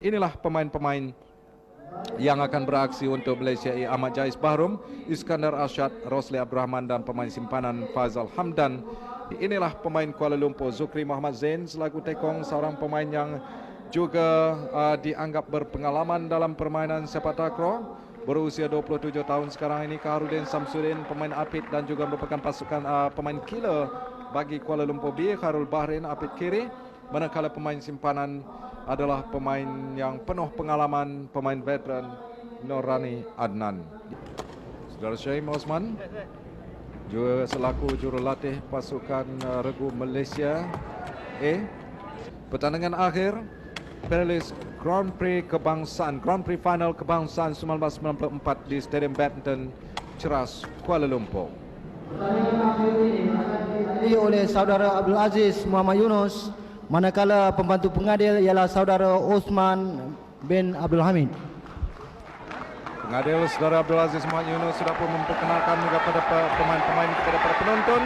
Inilah pemain-pemain yang akan beraksi untuk Malaysia: Ahmad Jais Bahrum, Iskandar Arsyad, Rosli Abdul Rahman dan pemain simpanan Faizal Hamdan. Inilah pemain Kuala Lumpur, Zukri Muhammad Zain selaku tekong, seorang pemain yang juga dianggap berpengalaman dalam permainan sepak takraw. Berusia 27 tahun sekarang ini. Kaharudin Samsudin, pemain Apit dan juga merupakan pasukan pemain killer bagi Kuala Lumpur B. Khairul Bahrain, Apit kiri. Manakala pemain simpanan adalah pemain yang penuh pengalaman, pemain veteran Norani Adnan. Saudara Syaim Osman juga selaku jurulatih pasukan regu Malaysia A. Pertandingan akhir Perlis Grand Prix Kebangsaan, Grand Prix Final Kebangsaan 1994 di Stadium Badminton Ceras, Kuala Lumpur. Oleh saudara Abdul Aziz Muhammad Yunus, manakala pembantu pengadil ialah saudara Osman bin Abdul Hamid. Pengadil saudara Abdul Aziz Muhammad Yunus sudah pun memperkenalkan juga pada pemain-pemain kepada para penonton.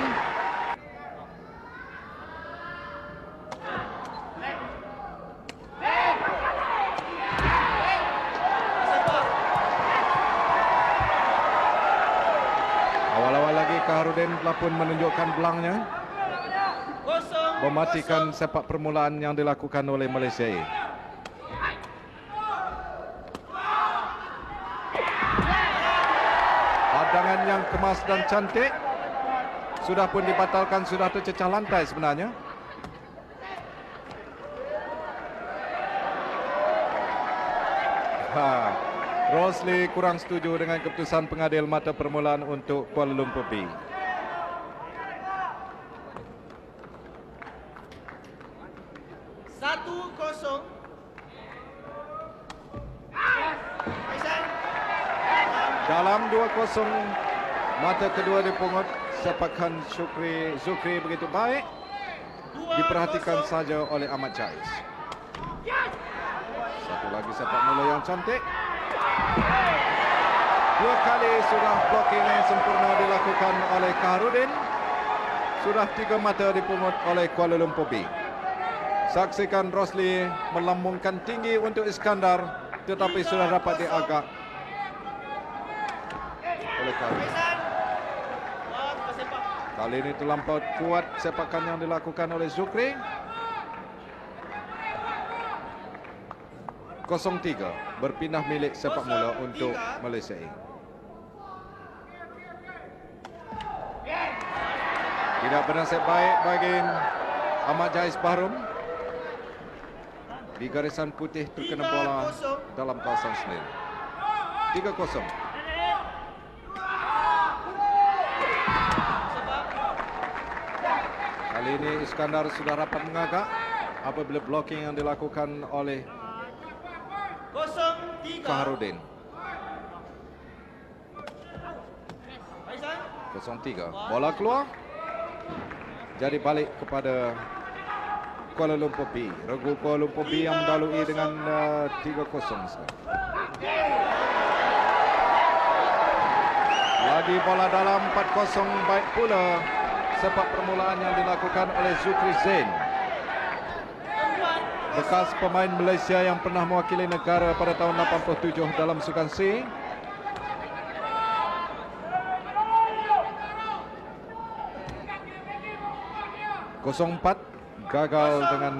Awal-awal lagi Kaharudin telah pun menunjukkan belangnya, mematikan sepak permulaan yang dilakukan oleh Malaysia. Hadangan yang kemas dan cantik sudah pun dibatalkan, sudah tercecah lantai sebenarnya. Rosli kurang setuju dengan keputusan pengadil mata permulaan untuk Kuala Lumpur B. Dalam 2-0, mata kedua dipungut. Sepakan Zukri begitu baik, diperhatikan saja oleh Ahmad Jais. Satu lagi sepak mula yang cantik. Dua kali sudah blocking yang sempurna dilakukan oleh Kaharudin. Sudah 3 mata dipungut oleh Kuala Lumpur B. Saksikan Rosli melambungkan tinggi untuk Iskandar, tetapi sudah dapat diagak oleh Kaharudin. Kali ini terlampau kuat sepakan yang dilakukan oleh Zukri. 0-3 berpindah milik sepak mula untuk Malaysia. Tidak bernasib baik bagi Ahmad Jais Bahrum. Di garisan putih terkena bola dalam kawasan sendiri. 3-0. Kali ini Iskandar sudah dapat mengagak apabila blocking yang dilakukan oleh Kaharudin. 0-3. Bola keluar. Jadi balik kepada Kuala Lumpur B. Regu Kuala Lumpur B yang mendalui dengan 3-0 sekarang. Lagi bola dalam 4-0. Baik pula sepak permulaan yang dilakukan oleh Zukri Zain, bekas pemain Malaysia yang pernah mewakili negara pada tahun 87 dalam Sukan C. (0-4) gagal dengan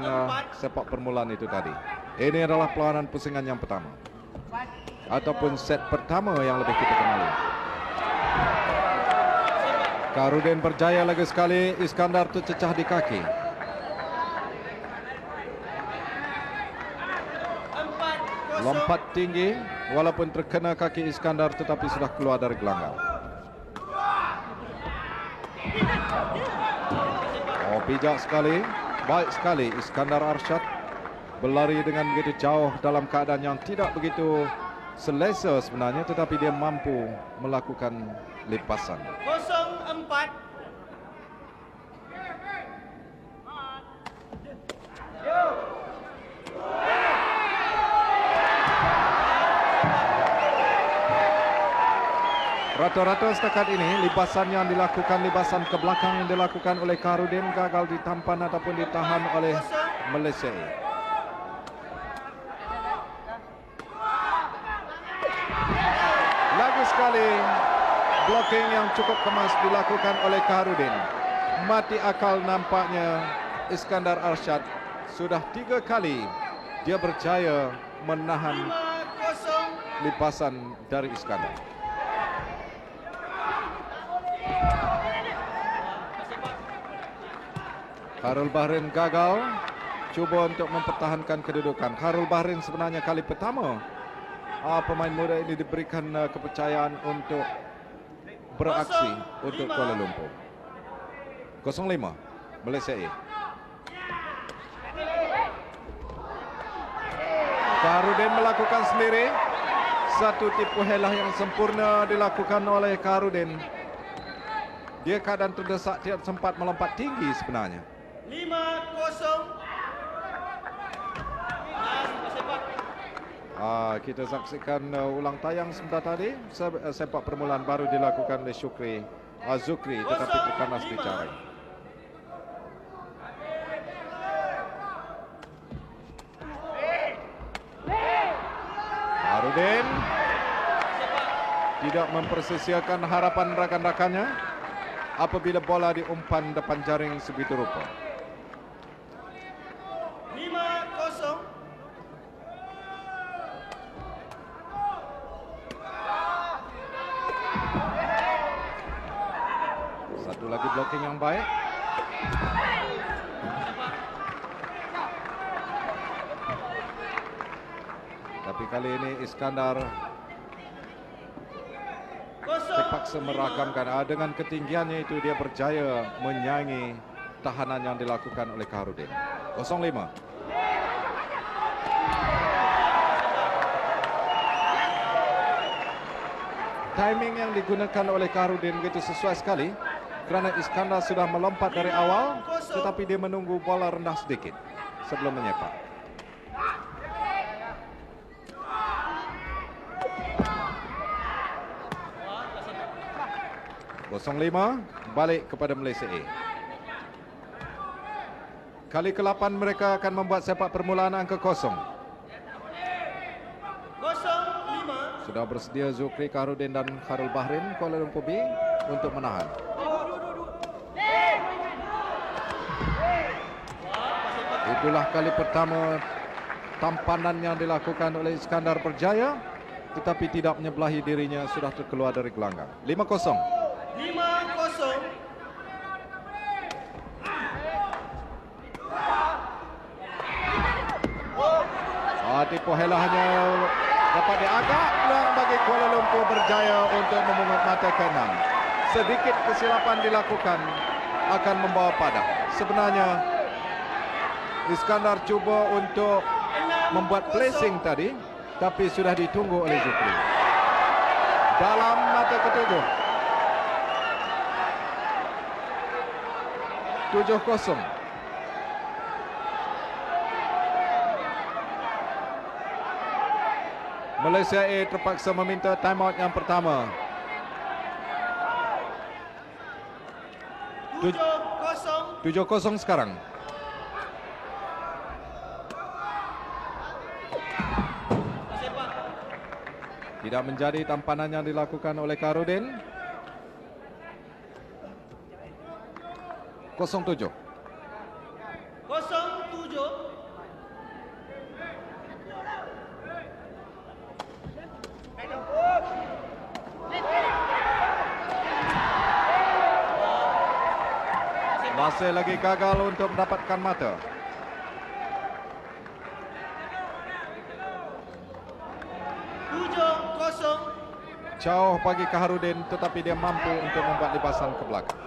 sepak permulaan itu tadi. Ini adalah perlawanan pusingan yang pertama, ataupun set pertama yang lebih kita kenali. Kaharudin berjaya lagi sekali. Iskandar tercecah di kaki. Lompat tinggi, walaupun terkena kaki Iskandar tetapi sudah keluar dari gelanggang. Oh, bijak sekali, baik sekali Iskandar Arsyad berlari dengan begitu jauh dalam keadaan yang tidak begitu selesa sebenarnya, tetapi dia mampu melakukan lepasan. 0-4. Rata-rata setakat ini libasan yang dilakukan, libasan ke belakang yang dilakukan oleh Kaharudin gagal ditampan ataupun ditahan oleh Malaysia. sekali blocking yang cukup kemas dilakukan oleh Kaharudin. Mati akal nampaknya Iskandar Arsyad. Sudah 3 kali dia berjaya menahan lipasan dari Iskandar. Khairul Bahrin gagal cuba untuk mempertahankan kedudukan. Khairul Bahrin sebenarnya kali pertama pemain muda ini diberikan kepercayaan untuk beraksi untuk Kuala Lumpur. 0-5 Malaysia A. Kaharudin melakukan sendiri. Satu tipu helah yang sempurna dilakukan oleh Kaharudin. Dia keadaan terdesak, tidak sempat melompat tinggi sebenarnya. 5-0. Kita saksikan ulang tayang sebentar tadi. Sepak permulaan baru dilakukan oleh Zukri tetapi terkanas dicarai. Kaharudin tidak mempersia-siakan harapan rakan-rakannya apabila bola diumpan depan jaring sebegitu rupa. 5-0. Satu lagi blocking yang baik. Tapi kali ini Iskandar terpaksa merakamkan. Dengan ketinggiannya itu dia berjaya menyaingi tahanan yang dilakukan oleh Kaharudin. 0-5. Timing yang digunakan oleh Kaharudin begitu sesuai sekali kerana Iskandar sudah melompat dari awal tetapi dia menunggu bola rendah sedikit sebelum menyepak. 0-5 balik kepada Malaysia A. Kali ke-8 mereka akan membuat sepak permulaan angka kosong. 0-5. Sudah bersedia Zukri, Kaharudin dan Khairul Bahrin Kuala Lumpur B untuk menahan. Itulah kali pertama tampanan yang dilakukan oleh Iskandar berjaya tetapi tidak menyebelahi dirinya, sudah terkeluar dari gelanggang. 5-0. 5-0. Tipu helahnya dapat diagak peluang bagi Kuala Lumpur berjaya untuk memungut mata ke-6. Sedikit kesilapan dilakukan akan membawa padang. Sebenarnya Iskandar cuba untuk membuat placing tadi tapi sudah ditunggu oleh Zukri. Dalam mata ketujuh. 7-0. Malaysia A terpaksa meminta timeout yang pertama. 7-0 sekarang. Tidak menjadi tampanan yang dilakukan oleh Kaharudin. 0-7. 0-7. Masih lagi gagal untuk mendapatkan mata. Jauh bagi Kaharudin tetapi dia mampu untuk membuat lipasan ke belakang.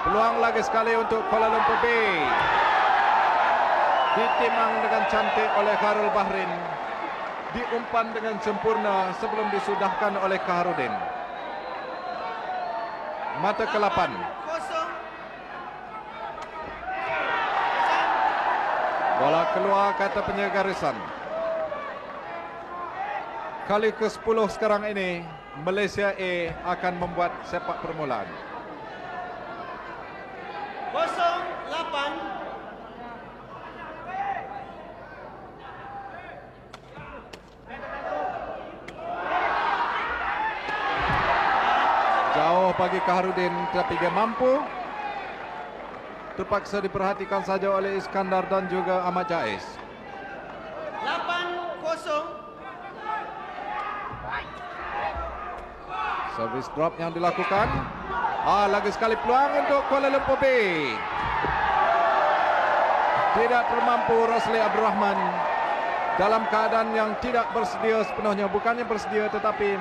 Peluang lagi sekali untuk Kuala Lumpur B. Ditimang dengan cantik oleh Khairul Bahrin. Diumpan dengan sempurna sebelum disudahkan oleh Kaharudin. Mata ke-8. Bola keluar kata penjaga garisan. Kali ke-10 sekarang ini Malaysia A akan membuat sepak permulaan. 0-8. jauh bagi Kaharudin, tapi dia mampu. Terpaksa diperhatikan saja oleh Iskandar dan juga Ahmad Jais. 8-0. Service drop yang dilakukan. Lagi sekali peluang untuk Kuala Lumpur B. Tidak termampu Rosli Abdurrahman dalam keadaan yang tidak bersedia sepenuhnya. Bukannya bersedia, tetapi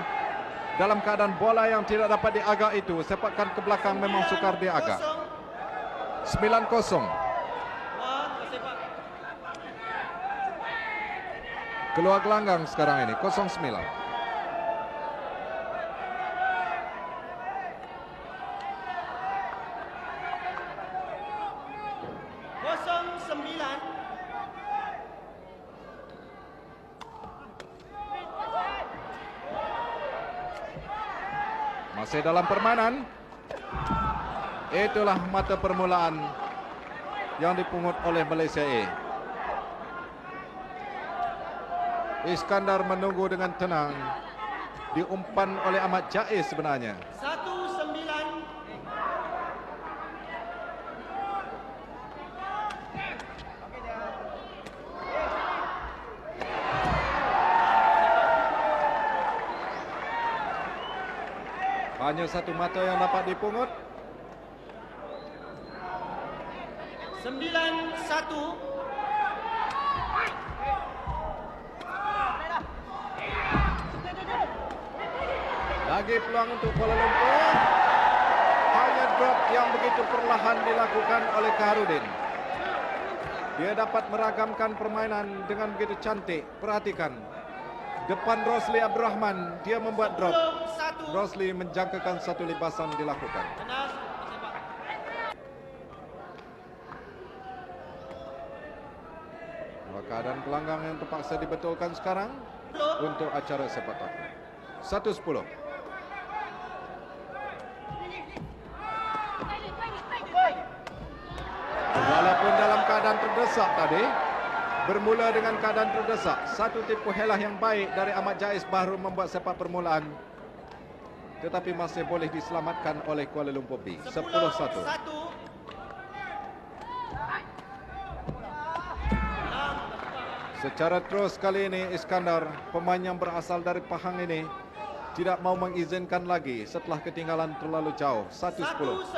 dalam keadaan bola yang tidak dapat diagak itu. Sepakan ke belakang memang sukar diagak. 9-0. Keluar gelanggang sekarang ini. 0-9. Masih dalam permainan. Itulah mata permulaan yang dipungut oleh Malaysia A. Iskandar menunggu dengan tenang. Diumpan oleh Ahmad Jais sebenarnya. 1-9. Hanya satu mata yang dapat dipungut. 9-1. Lagi peluang untuk Kuala Lumpur. Hanya drop yang begitu perlahan dilakukan oleh Kaharudin. Dia dapat meragamkan permainan dengan begitu cantik. Perhatikan. Depan Rosli Abdurrahman, dia membuat drop. 10-1. Rosli menjangkakan satu libasan dilakukan. Tenas. Keadaan gelanggang yang terpaksa dibetulkan sekarang untuk acara sepak takraw. 1-10. Walaupun dalam keadaan terdesak tadi, bermula dengan keadaan terdesak, satu tipu helah yang baik dari Ahmad Jais baru membuat sepak permulaan, tetapi masih boleh diselamatkan oleh Kuala Lumpur B. 10-1. Secara terus kali ini Iskandar, pemain yang berasal dari Pahang ini, tidak mau mengizinkan lagi setelah ketinggalan terlalu jauh. 1-10. 1-10.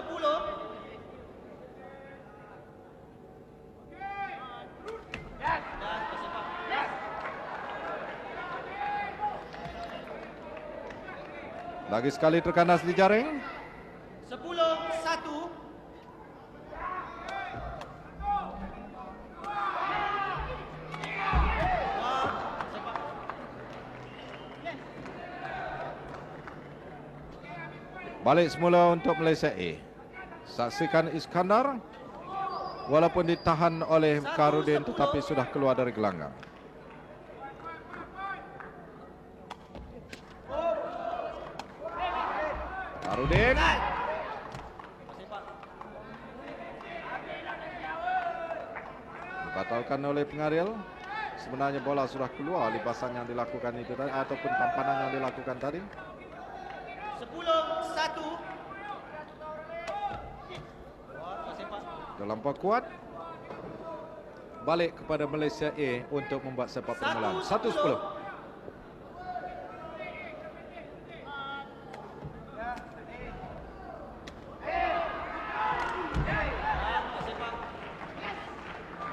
Lagi sekali terkandas di jaring. 10-1. Balik semula untuk Malaysia A. Saksikan Iskandar. Walaupun ditahan oleh Kaharudin, tetapi sudah keluar dari gelanggang. Kaharudin. Dibatalkan oleh pengaril. Sebenarnya bola sudah keluar libasan yang dilakukan itu tadi, ataupun tampanan yang dilakukan tadi. 10-1. Terlampau kuat. Balik kepada Malaysia A untuk membuat sepak permulaan. 1-10.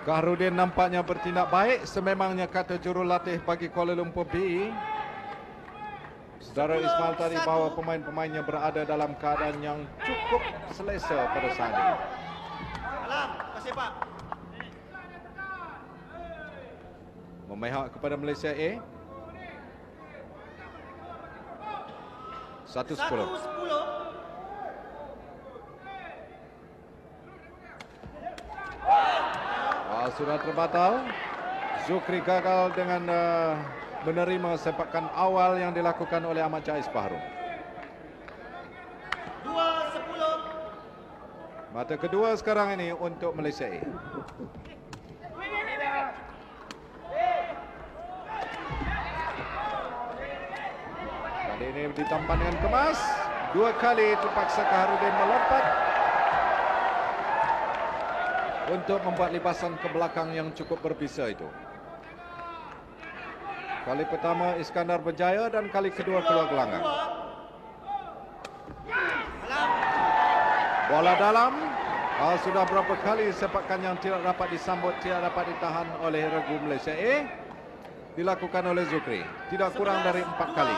Kaharudin nampaknya bertindak baik sememangnya, kata jurulatih bagi Kuala Lumpur B. Saudara Ismail tadi bahawa pemain-pemainnya berada dalam keadaan yang cukup selesa pada saat ini. Alam, kasih Pak. Memihak kepada Malaysia A. 1-10. 1-10. Sudah terbatal. Zukri gagal dengan menerima sepakan awal yang dilakukan oleh Ahmad Jais Bahrum. 2-10. Mata kedua sekarang ini untuk Malaysia A. Kali ini ditampan dengan kemas. Dua kali terpaksa Kaharudin melompat untuk membuat lipasan ke belakang yang cukup berbisa itu. Kali pertama Iskandar berjaya dan kali kedua keluar gelanggang. Bola dalam. Sudah berapa kali sepakan yang tidak dapat disambut, tidak dapat ditahan oleh regu Malaysia A. Dilakukan oleh Zukri. Tidak kurang dari 4 kali.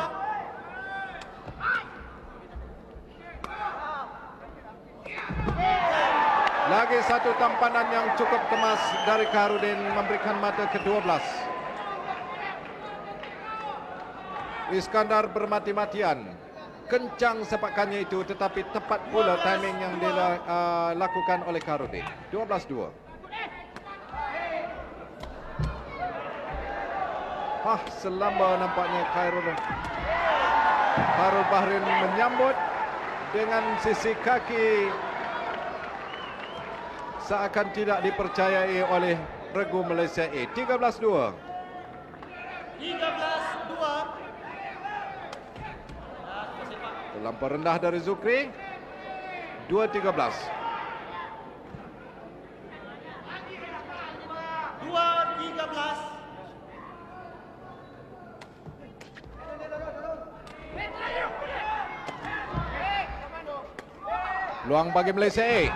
Lagi satu tampanan yang cukup kemas dari Kaharudin memberikan mata ke-12. Iskandar bermati-matian. Kencang sepakannya itu tetapi tepat pula timing yang dilakukan oleh Kaharudin. 12-2. Selamba nampaknya Khairul Bahrin menyambut dengan sisi kaki seakan tidak dipercayai oleh regu Malaysia A. 13-2. 13-2. Terlampau rendah dari Zukri. 2-13. 2-13. Peluang bagi Malaysia A.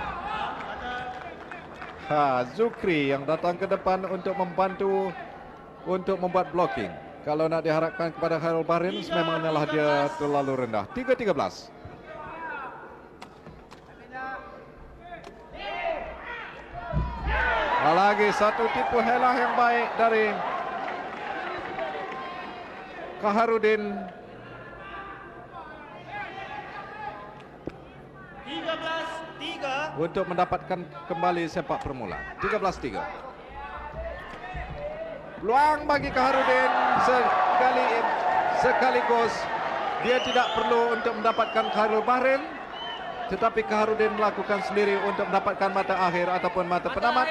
Zukri yang datang ke depan untuk membantu untuk membuat blocking. Kalau nak diharapkan kepada Khairul Bahrin, memangnya lah dia terlalu rendah. 3-13. Lagi satu tipu helah yang baik dari Kaharudin. 13-3. Untuk mendapatkan kembali sepak permulaan. 13-3. Peluang bagi Kaharudin sekaligus dia tidak perlu untuk mendapatkan Khairul Bahrin, tetapi Kaharudin melakukan sendiri untuk mendapatkan mata akhir ataupun mata penamat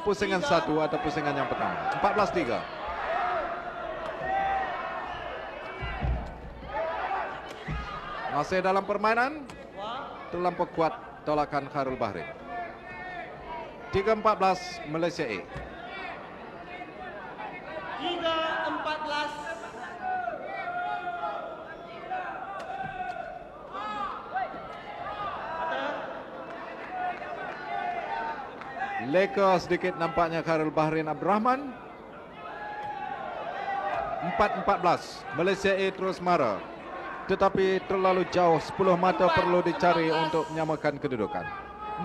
pusingan 1 atau pusingan yang pertama. 14-3. Masih dalam permainan, terlampau kuat tolakan Khairul Bahrin. 3-14 Malaysia A. 3-14. Leka sedikit nampaknya Khairul Bahrin Abdurrahman. 4-14 Malaysia A terus marah, tetapi terlalu jauh. 10 mata perlu dicari untuk menyamakan kedudukan.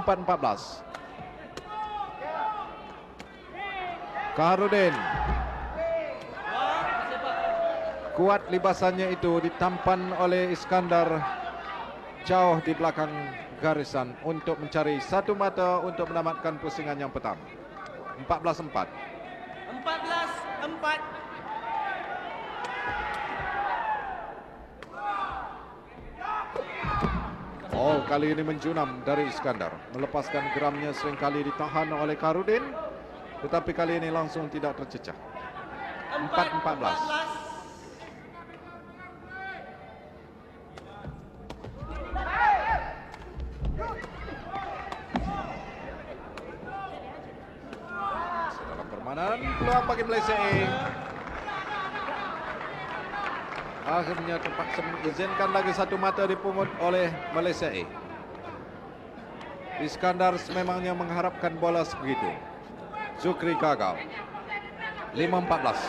4-14. Kaharudin kuat libasannya itu ditampan oleh Iskandar jauh di belakang garisan untuk mencari satu mata untuk menamatkan pusingan yang pertama. 14-4. 14-4. Kali ini menjunam dari Iskandar, melepaskan geramnya seringkali ditahan oleh Kaharudin, tetapi kali ini langsung tidak tercecah. 4-14. Dalam permainan, peluang bagi Malaysia A. Akhirnya terpaksa mengizinkan lagi satu mata dipungut oleh Malaysia A. Iskandar sememangnya mengharapkan bola sebegitu. Zukri gagal. 5-14. 5-14.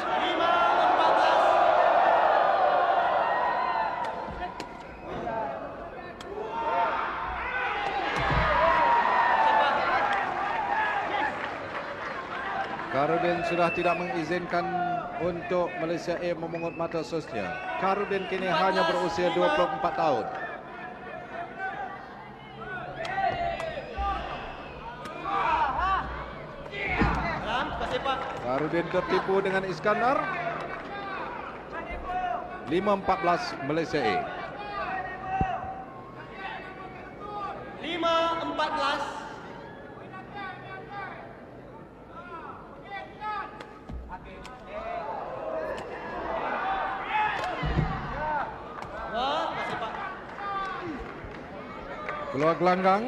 Kaharudin sudah tidak mengizinkan untuk Malaysia A memungut mata sosnya. Kaharudin kini hanya berusia 24 tahun. Kaharudin tertipu dengan Iskandar. 5-14 Malaysia A. 5-14. Keluar gelanggang.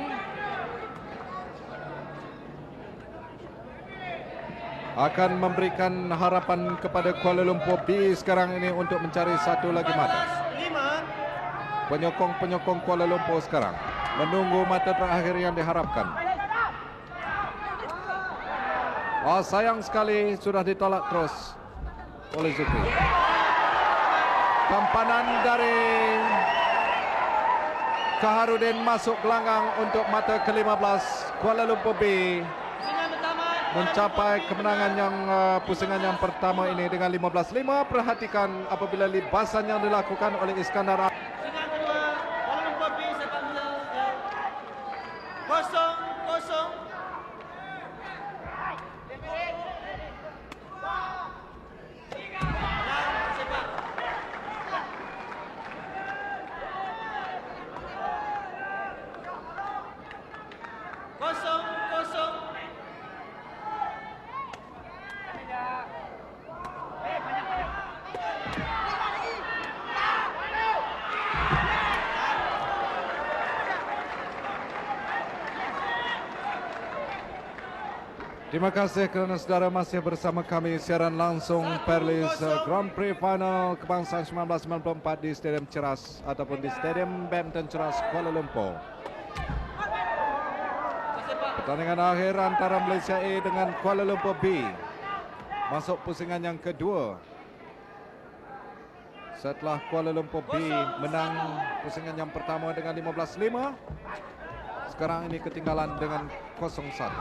Akan memberikan harapan kepada Kuala Lumpur B sekarang ini untuk mencari satu lagi mata. 14-5. Penyokong-penyokong Kuala Lumpur sekarang menunggu mata terakhir yang diharapkan. Oh, sayang sekali sudah ditolak terus oleh Zukri. Tampanan dari Kaharudin masuk gelanggang untuk mata ke-15. Kuala Lumpur B Pusingan pertama. mencapai kemenangan yang pusingan yang pertama ini dengan 15-5. Perhatikan apabila libasan yang dilakukan oleh Iskandar. Pusingan kedua. Kuala Lumpur B sepak bola. 0-0. Menang sepak. Kosong. Terima kasih kerana saudara masih bersama kami siaran langsung Perlis Grand Prix Final Kebangsaan 1994 di Stadium Ceras ataupun di Stadium Badminton Ceras Kuala Lumpur. Pertandingan akhir antara Malaysia A dengan Kuala Lumpur B masuk pusingan yang kedua. Setelah Kuala Lumpur B menang pusingan yang pertama dengan 15-5, sekarang ini ketinggalan dengan 0-1.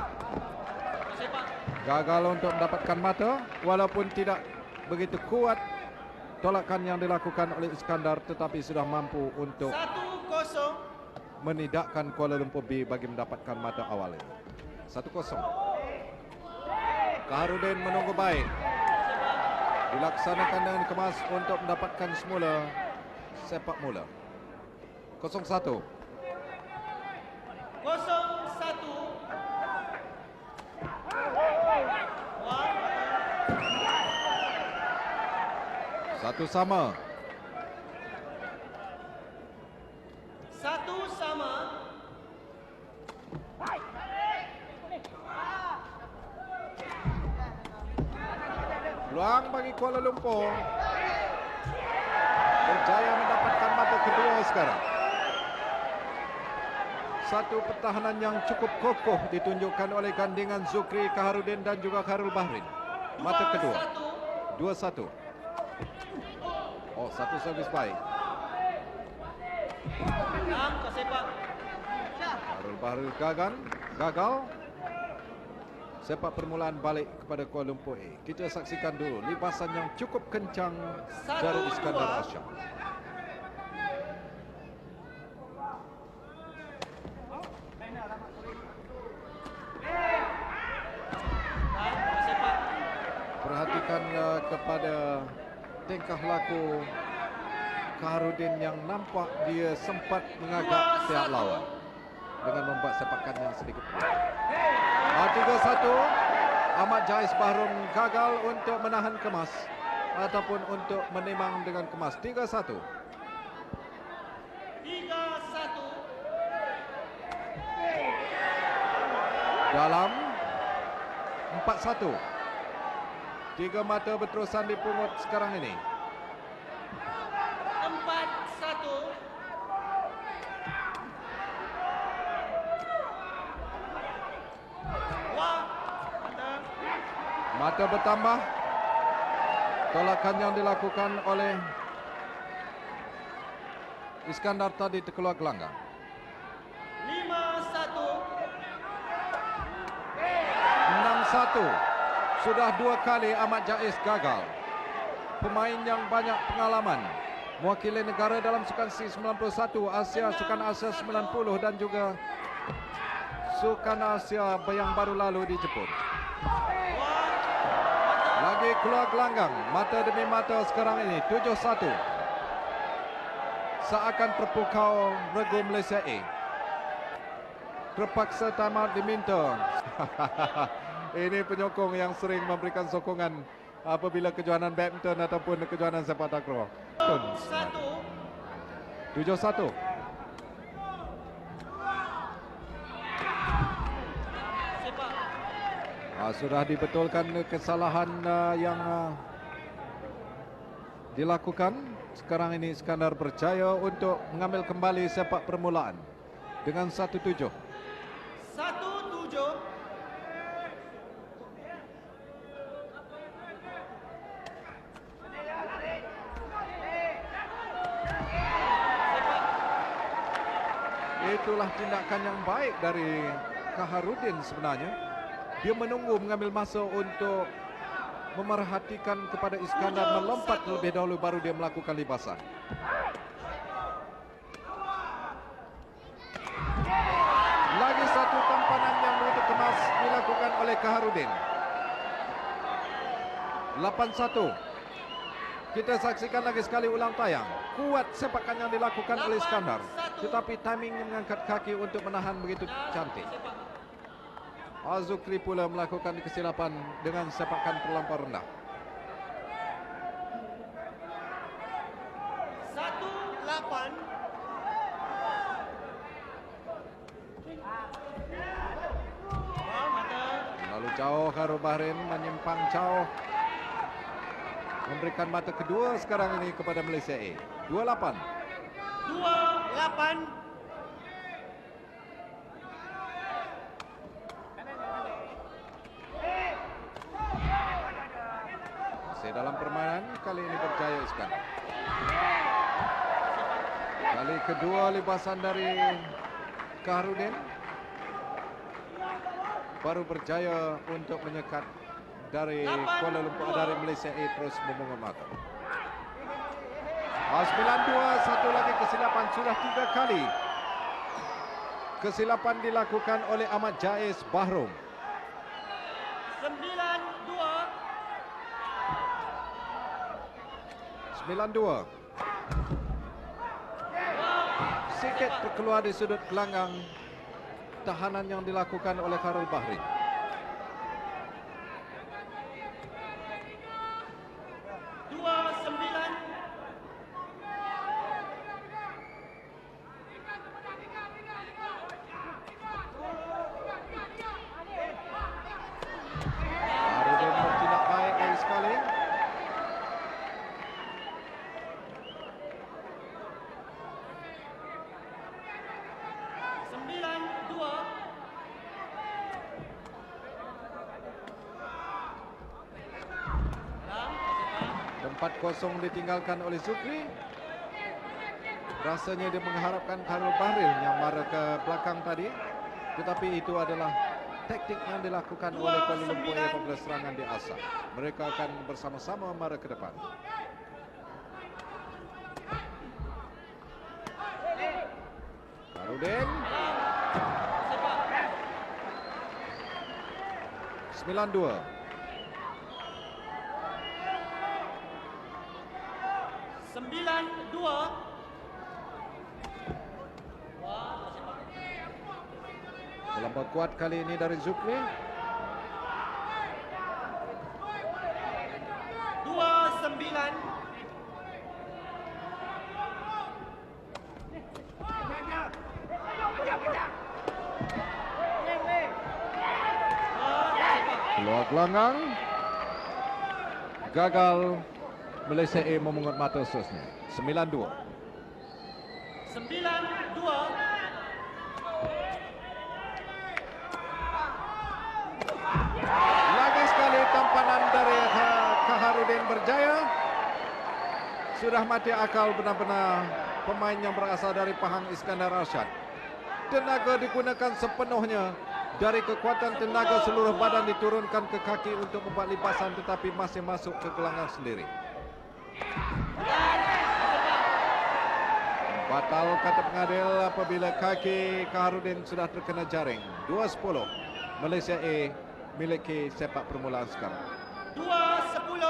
Gagal untuk mendapatkan mata walaupun tidak begitu kuat tolakan yang dilakukan oleh Iskandar, tetapi sudah mampu untuk 1-0. menidakkan Kuala Lumpur B bagi mendapatkan mata awal ini. 1-0. Kaharudin menunggu baik. Dilaksanakan dengan kemas untuk mendapatkan semula sepak mula. 0-1. 0-1. Satu sama. 1-1. Peluang bagi Kuala Lumpur. Berjaya mendapatkan mata kedua sekarang. Satu pertahanan yang cukup kokoh ditunjukkan oleh gandingan Zukri, Kaharudin dan juga Khairul Bahrin. Mata kedua. 2-1. Oh, satu servis baik. Menang ke sepak. Khairul Bahrin gagal. Sepak permulaan balik kepada Kuala Lumpur A. Kita saksikan dulu libasan yang cukup kencang dari Iskandar Arsyad. Perhatikan kepada tingkah laku Kaharudin yang nampak dia sempat mengagak pihak lawan dengan membuat sepakan yang sedikit peluang. 3-1. Ahmad Jais Bahrum gagal untuk menahan kemas ataupun untuk menimang dengan kemas. 3-1. 3-1. Dalam 4-1. 3 mata berterusan dipungut sekarang ini. 4-1. Mata bertambah. Tolakan yang dilakukan oleh Iskandar tadi terkeluar gelanggang. 5-1. 6-1. Sudah 2 kali Ahmad Jais gagal. Pemain yang banyak pengalaman. Mewakili negara dalam Sukan C91, Sukan Asia 90 dan juga Sukan Asia yang baru lalu di Jepun. Lagi keluar gelanggang. Mata demi mata sekarang ini. 7-1. Seakan terpukau regu Malaysia A. Terpaksa tamat diminta. Ini penyokong yang sering memberikan sokongan apabila kejohanan badminton ataupun kejohanan sepak takraw. 7-1. Sudah dibetulkan kesalahan yang dilakukan. Sekarang ini Iskandar berjaya untuk mengambil kembali sepak permulaan dengan 1-7. 1-7. Itulah tindakan yang baik dari Kaharudin sebenarnya. Dia menunggu mengambil masa untuk memerhatikan kepada Iskandar melompat terlebih dahulu baru dia melakukan libasan. Lagi satu tampanan yang begitu kemas dilakukan oleh Kaharudin. 8-1. Kita saksikan lagi sekali ulang tayang. Kuat sepakan yang dilakukan oleh Iskandar, tetapi timing mengangkat kaki untuk menahan begitu cantik. Az-Zukri pula melakukan kesilapan dengan sepakan terlampau rendah. 1-8. Lalu jauh Khairul Bahrain menyimpang jauh, memberikan mata kedua sekarang ini kepada Malaysia A. 2-8. 2-8. Masih dalam permainan, kali ini berjaya Iskandar. Kali kedua libasan dari Kaharudin, baru berjaya untuk menyekat dari Kuala Lumpur, dari Malaysia A terus memungut mata. 9-2, satu lagi kesilapan, sudah 3 kali kesilapan dilakukan oleh Ahmad Jais Bahrom. 9-2. Sikit terkeluar di sudut gelanggang tahanan yang dilakukan oleh Khairul Bahrain. Kaharudin bertindak baik lagi sekali. Tempat kosong ditinggalkan oleh Zukri. Rasanya dia mengharapkan Khairul Bahrain yang marah ke belakang tadi, tetapi itu adalah taktik yang dilakukan oleh Kuala Lumpur apabila serangan diasah. Mereka akan bersama-sama marah ke depan. Kaharudin 9-2. 9-2. Terlampau kuat kali ini dari Zukri. 2-9. Keluar gelanggang. Gagal. Malaysia A memungut mata seterusnya. 9-2. 9-2. Lagi sekali tampanan dari Kaharudin berjaya. Sudah mati akal benar-benar pemain yang berasal dari Pahang, Iskandar Arsyad. Tenaga digunakan sepenuhnya. Dari kekuatan tenaga seluruh badan diturunkan ke kaki untuk membuat libasan, tetapi masih masuk ke gelanggang sendiri. Batal kata pengadil apabila kaki Kaharudin sudah terkena jaring. 2-10. Malaysia A miliki sepak permulaan sekarang. 2-10.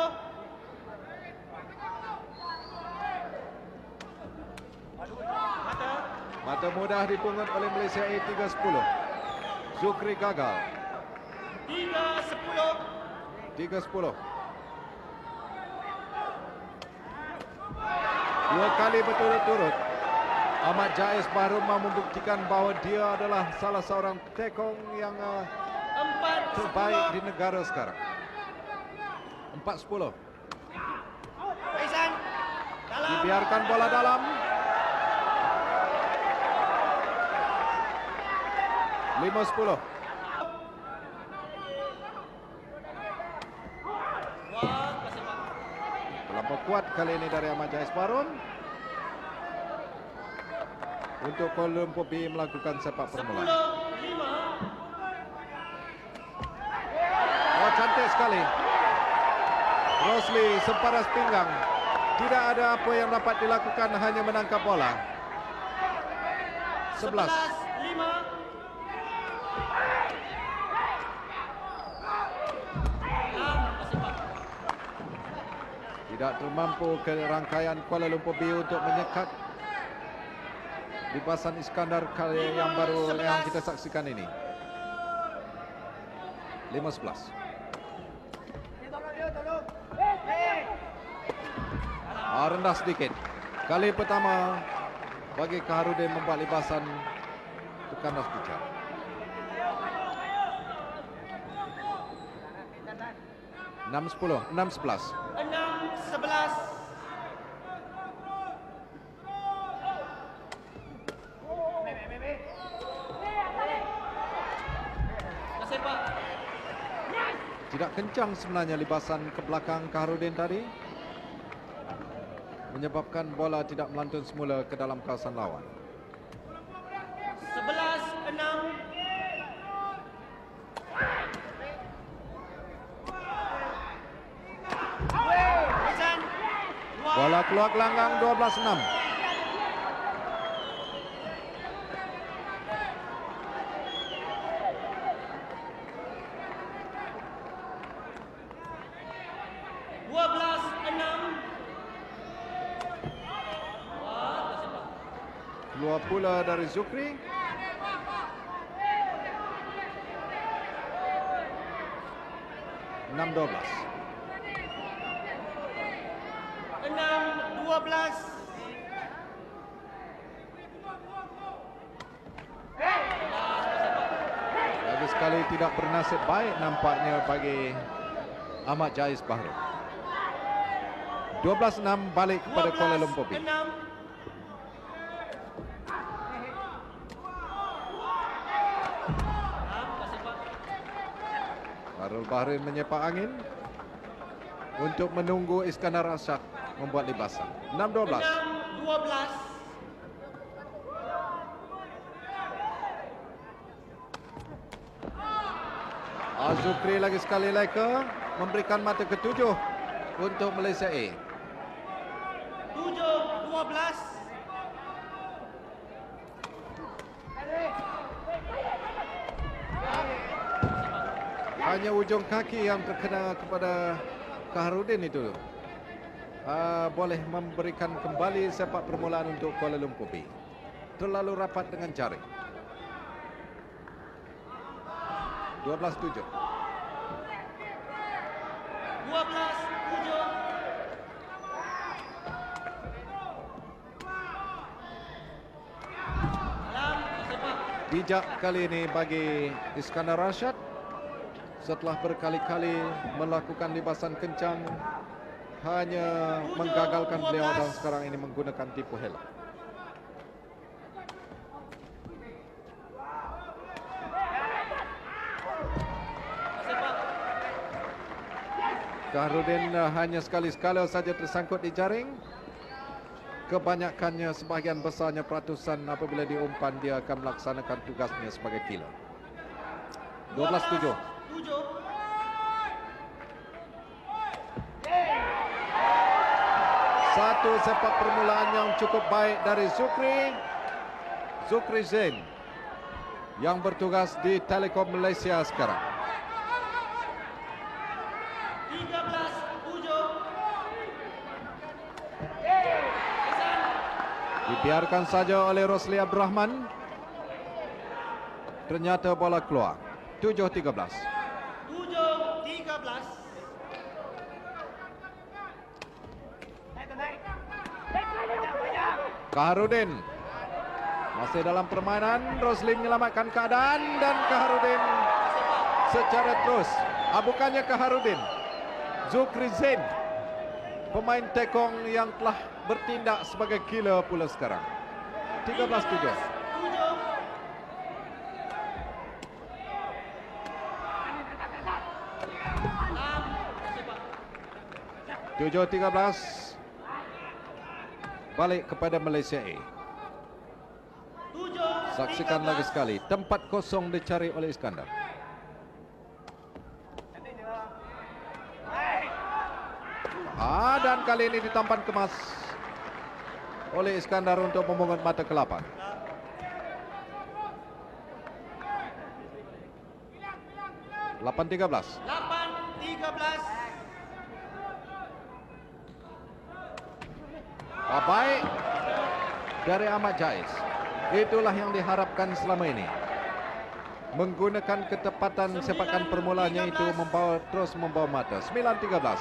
Mata mudah dipungut oleh Malaysia A. 3-10. Zukri gagal. 3-10. 3-10. 2 kali berturut-turut Ahmad Jais Bahrom membuktikan bahawa dia adalah salah seorang tekong yang terbaik di negara sekarang. 4-10. Faizan. Dalam. Dibiarkan bola dalam. 5-10. Wah, kasih Pak. Terlampau kuat kali ini dari Ahmad Jais Bahrum. Untuk Kuala Lumpur B melakukan sepak permulaan. 10-5. Oh, cantik sekali. Rosli separas pinggang. Tidak ada apa yang dapat dilakukan, hanya menangkap bola. 11. 11-5. Tidak termampu ke rangkaian Kuala Lumpur B untuk menyekat lipasan Iskandar kali yang baru yang kita saksikan ini. 15. Rendah sedikit. Kali pertama bagi Kaharudin membuat lipasan ke kandas kejar. 6-10, 6-11. 6-11. Kasih Pak. Tidak kencang sebenarnya lipasan ke belakang Kaharudin tadi, menyebabkan bola tidak melantun semula ke dalam kawasan lawan. 11-6. Faizan. Bola keluar gelanggang. 12-6. Keluar pula dari Zukri. Enam 12. 6-12. Lagi sekali tidak bernasib baik nampaknya bagi Ahmad Jais Bahrum. 12-6 balik kepada Kuala Lumpur B. 6. Farul Bahrin menyepak angin untuk menunggu Iskandar Arsyad membuat libasan. 6-12. 6-12. Azukri lagi sekali leka memberikan mata ketujuh untuk Malaysia A. 7-12. Hanya ujung kaki yang terkena kepada Kaharudin itu boleh memberikan kembali sepak permulaan untuk Kuala Lumpur B. Terlalu rapat dengan jaring. 12-7. 12-7. Bijak kali ini bagi Iskandar Arsyad. Setelah berkali-kali melakukan libasan kencang, hanya menggagalkan beliau dan sekarang ini menggunakan tipu helak. Kaharudin hanya sekali-sekala saja tersangkut di jaring. Kebanyakannya, sebahagian besarnya peratusan apabila diumpan dia akan melaksanakan tugasnya sebagai killer. 12-7. Satu sepak permulaan yang cukup baik dari Zukri Zain yang bertugas di Telekom Malaysia sekarang. 13-7. Dibiarkan saja oleh Rosli Abdurrahman. Ternyata bola keluar. 7-13. 7-13. Kaharudin masih dalam permainan. Rosli menyelamatkan keadaan dan Kaharudin secara terus. Bukannya ke Harudin. Zukri Zain, pemain tekong yang telah bertindak sebagai killer pula sekarang. 13-7. 7-13. Balik kepada Malaysia A. Saksikan lagi sekali. Tempat kosong dicari oleh Iskandar. Dan kali ini ditampan kemas oleh Iskandar untuk memungut mata ke-8. Lapan 13. 8-13. Baik dari Ahmad Jais. Itulah yang diharapkan selama ini. Menggunakan ketepatan sepakan permulaannya itu terus membawa mata. 9-13.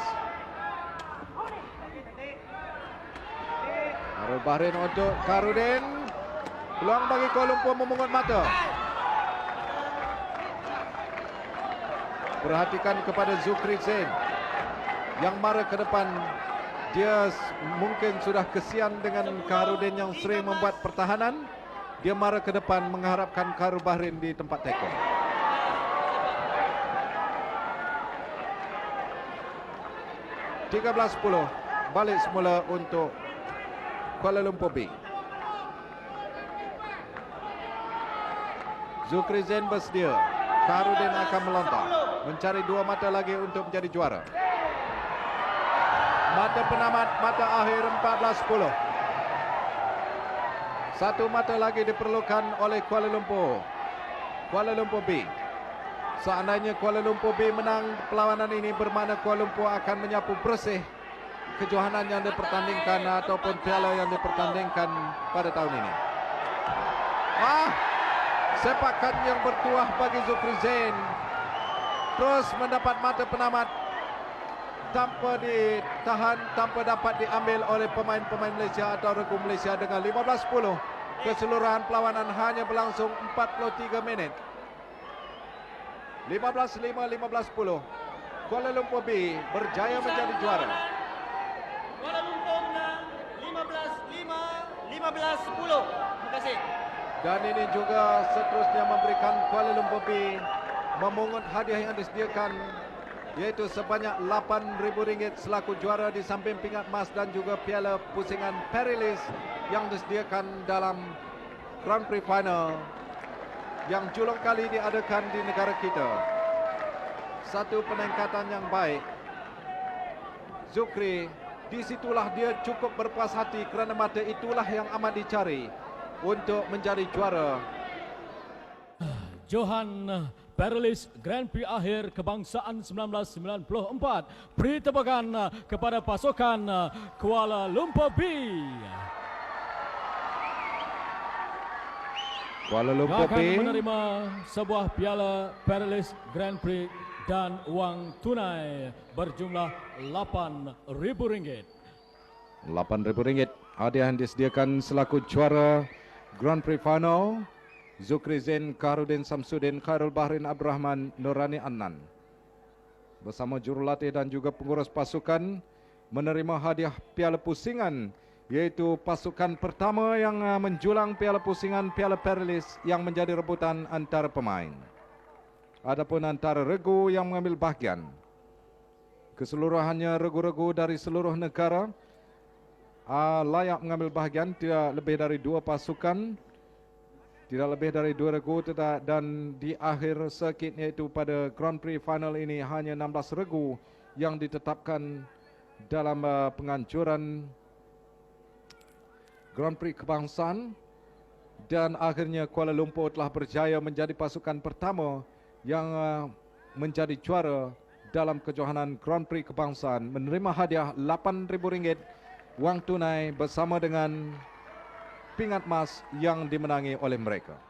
Harul Bahrain untuk Karudin. Peluang bagi Kuala Lumpur memungut mata. Perhatikan kepada Zukri Zain yang marah ke depan. Dia mungkin sudah kesian dengan Karudin yang sering membuat pertahanan. Dia marah ke depan mengharapkan Harul Bahrain di tempat tekong. (13-10). Balik semula untuk Kuala Lumpur B. Zukri Zain bersedia. Karudin akan melontar, mencari 2 mata lagi untuk menjadi juara. Mata penamat, mata akhir 14-10. 1 mata lagi diperlukan oleh Kuala Lumpur. Kuala Lumpur B. Seandainya Kuala Lumpur B menang perlawanan ini, bermakna Kuala Lumpur akan menyapu bersih kejohanan yang dipertandingkan ataupun piala yang dipertandingkan pada tahun ini. Sepakan yang bertuah bagi Zukri Zain. Terus mendapat mata penamat tanpa ditahan, tanpa dapat diambil oleh pemain-pemain Malaysia atau regu Malaysia dengan 15-10. Keseluruhan perlawanan hanya berlangsung 43 minit. 15-5, 15-10. Kuala Lumpur B berjaya menjadi juara. Kuala Lumpur menang 15-5, 15-10. Terima kasih. Dan ini juga seterusnya memberikan Kuala Lumpur B memungut hadiah yang disediakan, yaitu sebanyak RM8,000 selaku juara di samping pingat emas dan juga piala pusingan Perilis yang disediakan dalam Grand Prix Final yang julung kali diadakan di negara kita. Satu peningkatan yang baik. Zukri, disitulah dia cukup berpuas hati kerana mata itulah yang amat dicari untuk menjadi juara. Johan Perilis Grand Prix akhir kebangsaan 1994. Beri tepukan kepada pasukan Kuala Lumpur B. Kuala Lumpur akan B menerima sebuah piala Perilis Grand Prix dan wang tunai berjumlah RM8,000. RM8,000 hadiah yang disediakan selaku juara Grand Prix Final. Zukri Zain, Karudin Samsudin, Khairul Bahrain Abdurrahman, Nurani Annan bersama jurulatih dan juga pengurus pasukan menerima hadiah piala pusingan, yaitu pasukan pertama yang menjulang piala pusingan piala Perilis yang menjadi rebutan antara pemain. Adapun antara regu yang mengambil bahagian, keseluruhannya regu-regu dari seluruh negara layak mengambil bahagian. Tidak lebih dari 2 pasukan, tidak lebih dari 2 regu, dan di akhir sirkuit, iaitu pada Grand Prix Final ini, hanya 16 regu yang ditetapkan dalam penganjuran Grand Prix kebangsaan. Dan akhirnya Kuala Lumpur telah berjaya menjadi pasukan pertama yang menjadi juara dalam kejohanan Grand Prix kebangsaan, menerima hadiah RM8,000 wang tunai bersama dengan pingat emas yang dimenangi oleh mereka.